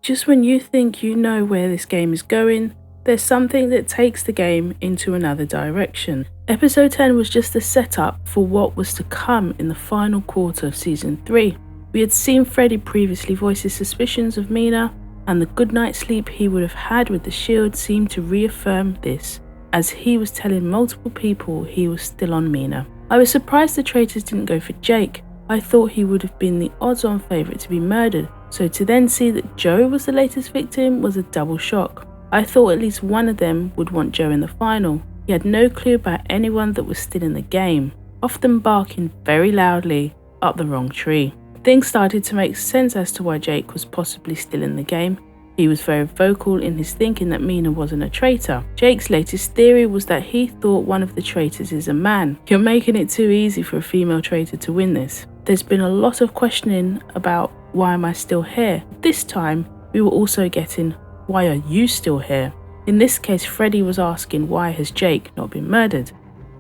Just when you think you know where this game is going, there's something that takes the game into another direction. Episode 10 was just a setup for what was to come in the final quarter of Season 3. We had seen Freddy previously voice his suspicions of Mina, and the good night's sleep he would have had with the shield seemed to reaffirm this, as he was telling multiple people he was still on Mina. I was surprised the traitors didn't go for Jake. I thought he would have been the odds-on favourite to be murdered, so to then see that Joe was the latest victim was a double shock. I thought at least one of them would want Joe in the final. He had no clue about anyone that was still in the game, often barking very loudly up the wrong tree. Things started to make sense as to why Jake was possibly still in the game. He was very vocal in his thinking that Mina wasn't a traitor. Jake's latest theory was that he thought one of the traitors is a man. You're making it too easy for a female traitor to win this. There's been a lot of questioning about why am I still here. This time, we were also getting why are you still here? In this case, Freddy was asking why has Jake not been murdered?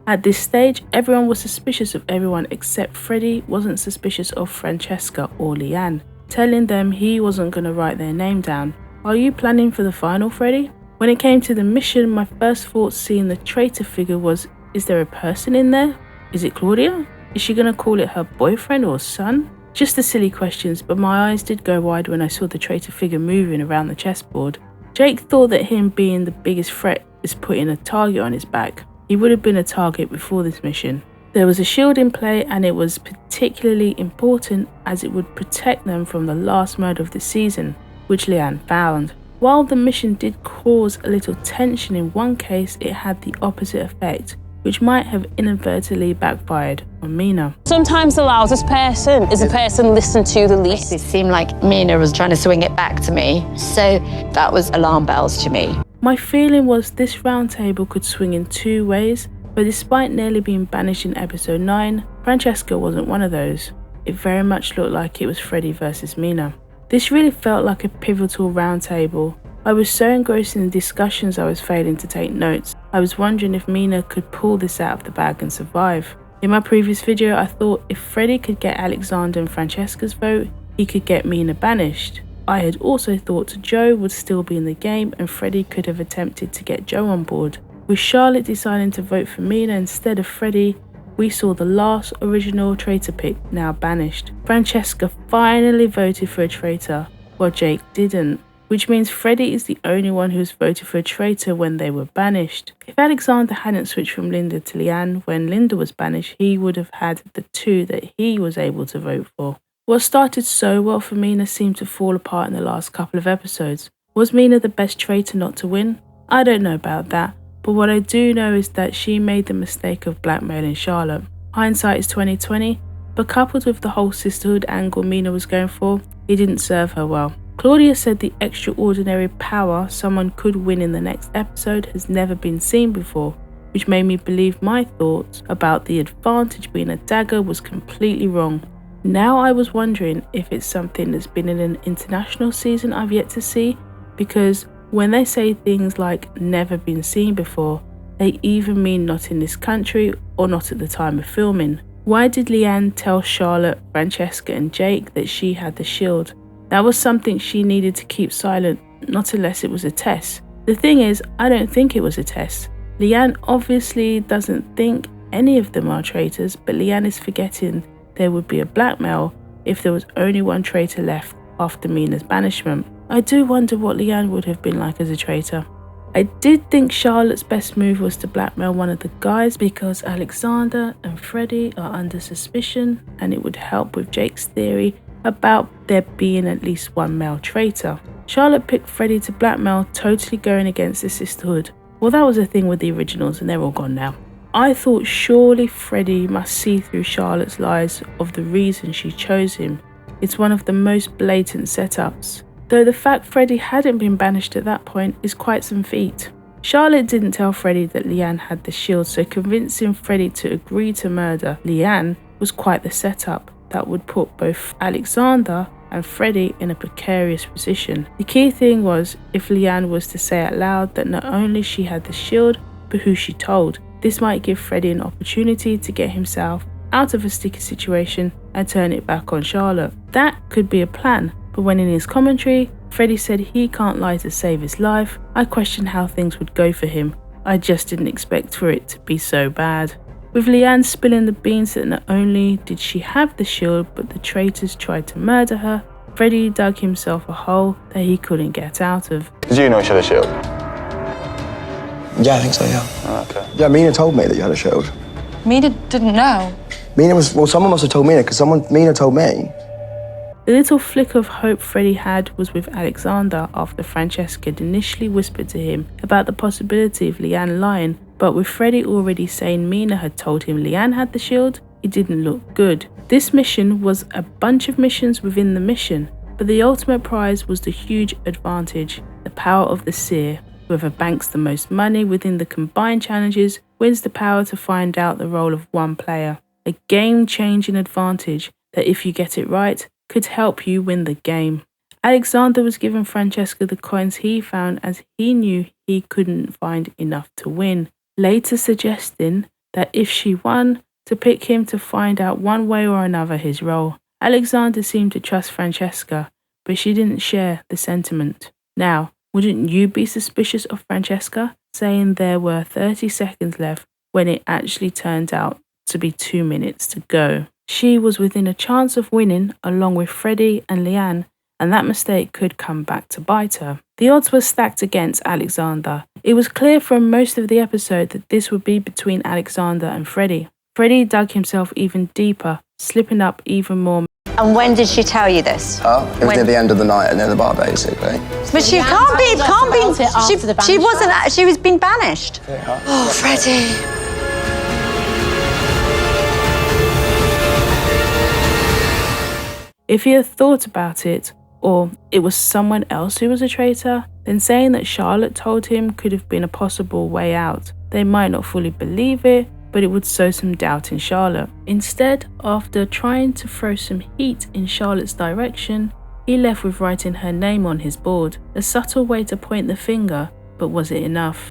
At this stage, everyone was suspicious of everyone except Freddy wasn't suspicious of Francesca or Leanne, telling them he wasn't going to write their name down. Are you planning for the final, Freddy? When it came to the mission, my first thought seeing the traitor figure was, is there a person in there? Is it Claudia? Is she going to call it her boyfriend or son? Just the silly questions, but my eyes did go wide when I saw the traitor figure moving around the chessboard. Jake thought that him being the biggest threat is putting a target on his back. He would have been a target before this mission. There was a shield in play and it was particularly important as it would protect them from the last murder of the season, which Leanne found. While the mission did cause a little tension in one case, it had the opposite effect, which might have inadvertently backfired on Mina. Sometimes the loudest person is the person listened to the least. It seemed like Mina was trying to swing it back to me, so that was alarm bells to me. My feeling was this round table could swing in two ways, but despite nearly being banished in episode 9, Francesca wasn't one of those. It very much looked like it was Freddy versus Mina. This really felt like a pivotal round table. I was so engrossed in the discussions I was failing to take notes. I was wondering if Mina could pull this out of the bag and survive. In my previous video, I thought if Freddy could get Alexander and Francesca's vote, he could get Mina banished. I had also thought Joe would still be in the game and Freddy could have attempted to get Joe on board. With Charlotte deciding to vote for Mina instead of Freddy, we saw the last original traitor pick now banished. Francesca finally voted for a traitor, while Jake didn't, which means Freddy is the only one who has voted for a traitor when they were banished. If Alexander hadn't switched from Linda to Leanne when Linda was banished, he would have had the two that he was able to vote for. What started so well for Mina seemed to fall apart in the last couple of episodes. Was Mina the best traitor not to win? I don't know about that. But what I do know is that she made the mistake of blackmailing Charlotte. Hindsight is 20/20, but coupled with the whole sisterhood angle Mina was going for, it didn't serve her well. Claudia said the extraordinary power someone could win in the next episode has never been seen before, which made me believe my thoughts about the advantage being a dagger was completely wrong. Now I was wondering if it's something that's been in an international season I've yet to see, because when they say things like never been seen before, they either mean not in this country or not at the time of filming. Why did Leanne tell Charlotte, Francesca and Jake that she had the shield? That was something she needed to keep silent, not unless it was a test. The thing is, I don't think it was a test. Leanne obviously doesn't think any of them are traitors, but Leanne is forgetting there would be a blackmail if there was only one traitor left after Mina's banishment. I do wonder what Leanne would have been like as a traitor. I did think Charlotte's best move was to blackmail one of the guys because Alexander and Freddy are under suspicion, and it would help with Jake's theory about there being at least one male traitor. Charlotte picked Freddy to blackmail, totally going against the sisterhood. Well, that was a thing with the originals and they're all gone now. I thought surely Freddy must see through Charlotte's lies of the reason she chose him. It's one of the most blatant setups. Though the fact Freddy hadn't been banished at that point is quite some feat. Charlotte didn't tell Freddy that Leanne had the shield, so convincing Freddy to agree to murder Leanne was quite the setup that would put both Alexander and Freddy in a precarious position. The key thing was if Leanne was to say out loud that not only she had the shield, but who she told. This might give Freddy an opportunity to get himself out of a sticky situation and turn it back on Charlotte. That could be a plan. But when in his commentary, Freddie said he can't lie to save his life, I questioned how things would go for him. I just didn't expect for it to be so bad. With Leanne spilling the beans that not only did she have the shield, but the traitors tried to murder her, Freddie dug himself a hole that he couldn't get out of. Did you know she had a shield? Yeah, I think so, yeah. Oh, okay. Yeah, Mina told me that you had a shield. Mina didn't know. Someone must have told Mina, because Mina told me. The little flick of hope Freddie had was with Alexander after Francesca had initially whispered to him about the possibility of Leanne lying, but with Freddie already saying Mina had told him Leanne had the shield, it didn't look good. This mission was a bunch of missions within the mission, but the ultimate prize was the huge advantage, the power of the seer. Whoever banks the most money within the combined challenges wins the power to find out the role of one player. A game-changing advantage that, if you get it right, could help you win the game. Alexander was given Francesca the coins he found, as he knew he couldn't find enough to win, later suggesting that if she won, to pick him to find out one way or another his role. Alexander seemed to trust Francesca, but she didn't share the sentiment. Now, wouldn't you be suspicious of Francesca, saying there were 30 seconds left when it actually turned out to be 2 minutes to go? She was within a chance of winning along with Freddie and Leanne, and that mistake could come back to bite her. The odds were stacked against Alexander. It was clear from most of the episode that this would be between Alexander and Freddie. Freddie dug himself even deeper, slipping up even more. And when did she tell you this? It was near the end of the night, near the bar, basically. But she she was being banished. Oh, Freddie. If he had thought about it, or it was someone else who was a traitor, then saying that Charlotte told him could have been a possible way out. They might not fully believe it, but it would sow some doubt in Charlotte. Instead, after trying to throw some heat in Charlotte's direction, he left with writing her name on his board, a subtle way to point the finger, but was it enough?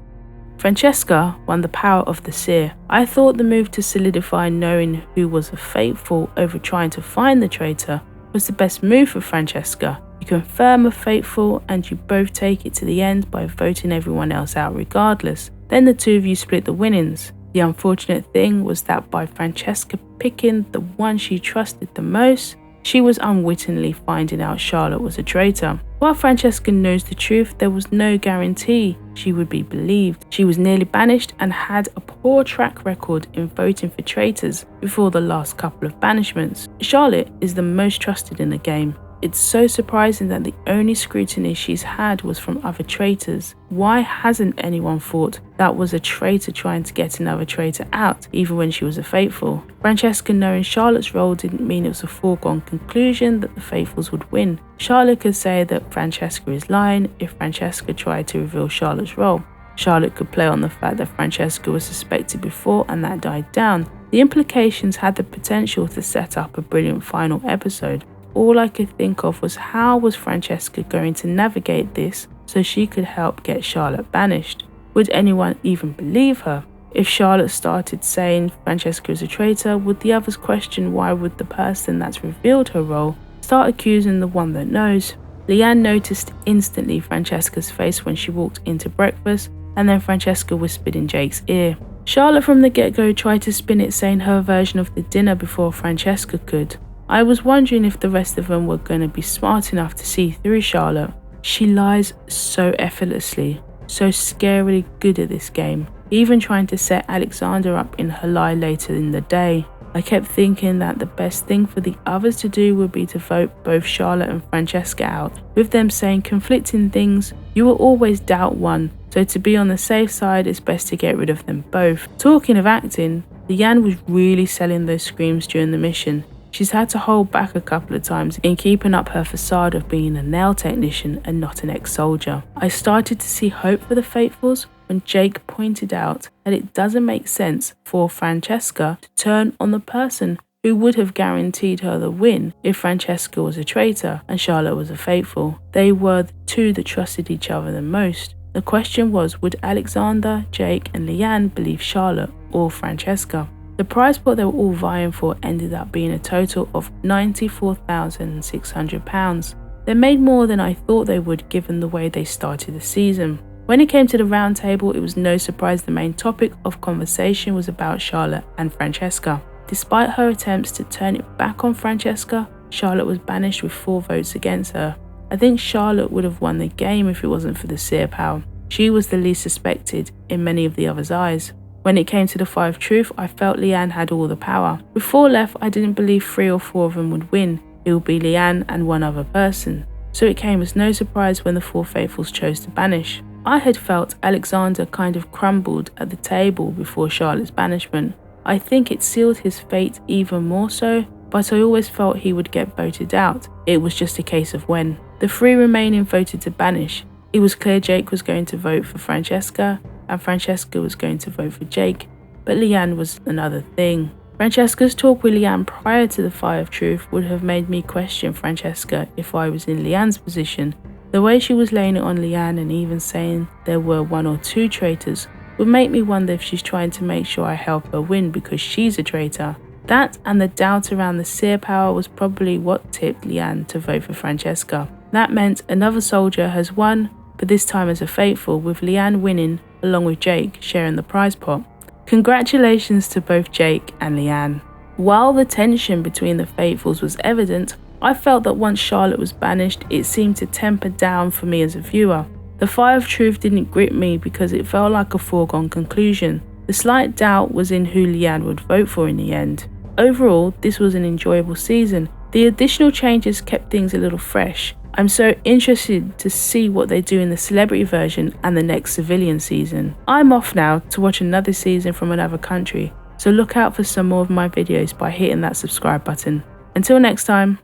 Francesca won the power of the seer. I thought the move to solidify knowing who was a faithful over trying to find the traitor was the best move for Francesca. You confirm a faithful and you both take it to the end by voting everyone else out regardless. Then the two of you split the winnings. The unfortunate thing was that by Francesca picking the one she trusted the most, she was unwittingly finding out Charlotte was a traitor. While Francesca knows the truth, there was no guarantee she would be believed. She was nearly banished and had a poor track record in voting for traitors before the last couple of banishments. Charlotte is the most trusted in the game. It's so surprising that the only scrutiny she's had was from other traitors. Why hasn't anyone thought that was a traitor trying to get another traitor out, even when she was a faithful? Francesca knowing Charlotte's role didn't mean it was a foregone conclusion that the faithfuls would win. Charlotte could say that Francesca is lying if Francesca tried to reveal Charlotte's role. Charlotte could play on the fact that Francesca was suspected before and that died down. The implications had the potential to set up a brilliant final episode. All I could think of was how was Francesca going to navigate this so she could help get Charlotte banished? Would anyone even believe her? If Charlotte started saying Francesca is a traitor, would the others question why would the person that's revealed her role start accusing the one that knows? Leanne noticed instantly Francesca's face when she walked into breakfast, and then Francesca whispered in Jake's ear. Charlotte from the get-go tried to spin it saying her version of the dinner before Francesca could. I was wondering if the rest of them were going to be smart enough to see through Charlotte. She lies so effortlessly, so scarily good at this game, even trying to set Alexander up in her lie later in the day. I kept thinking that the best thing for the others to do would be to vote both Charlotte and Francesca out, with them saying conflicting things. You will always doubt one, so to be on the safe side it's best to get rid of them both. Talking of acting, Leanne was really selling those screams during the mission. She's had to hold back a couple of times in keeping up her facade of being a nail technician and not an ex-soldier. I started to see hope for the faithfuls when Jake pointed out that it doesn't make sense for Francesca to turn on the person who would have guaranteed her the win if Francesca was a traitor and Charlotte was a faithful. They were the two that trusted each other the most. The question was, would Alexander, Jake and Leanne believe Charlotte or Francesca? The prize pot they were all vying for ended up being a total of £94,600. They made more than I thought they would given the way they started the season. When it came to the round table, it was no surprise the main topic of conversation was about Charlotte and Francesca. Despite her attempts to turn it back on Francesca, Charlotte was banished with 4 votes against her. I think Charlotte would have won the game if it wasn't for the seer power. She was the least suspected in many of the others' eyes. When it came to the 5 truth, I felt Leanne had all the power. With 4 left, I didn't believe 3 or 4 of them would win. It would be Leanne and one other person. So it came as no surprise when the 4 faithfuls chose to banish. I had felt Alexander kind of crumbled at the table before Charlotte's banishment. I think it sealed his fate even more so, but I always felt he would get voted out. It was just a case of when. The 3 remaining voted to banish. It was clear Jake was going to vote for Francesca, and Francesca was going to vote for Jake, but Leanne was another thing. Francesca's talk with Leanne prior to the 5 truth would have made me question Francesca if I was in Leanne's position. The way she was laying it on Leanne and even saying there were 1 or 2 traitors would make me wonder if she's trying to make sure I help her win because she's a traitor. That and the doubt around the seer power was probably what tipped Leanne to vote for Francesca. That meant another soldier has won, but this time as a faithful, with Leanne winning along with Jake sharing the prize pot. Congratulations to both Jake and Leanne. While the tension between the faithfuls was evident, I felt that once Charlotte was banished, it seemed to temper down for me as a viewer. The 5 truth didn't grip me because it felt like a foregone conclusion. The slight doubt was in who Leanne would vote for in the end. Overall, this was an enjoyable season. The additional changes kept things a little fresh. I'm so interested to see what they do in the celebrity version and the next civilian season. I'm off now to watch another season from another country, so look out for some more of my videos by hitting that subscribe button. Until next time.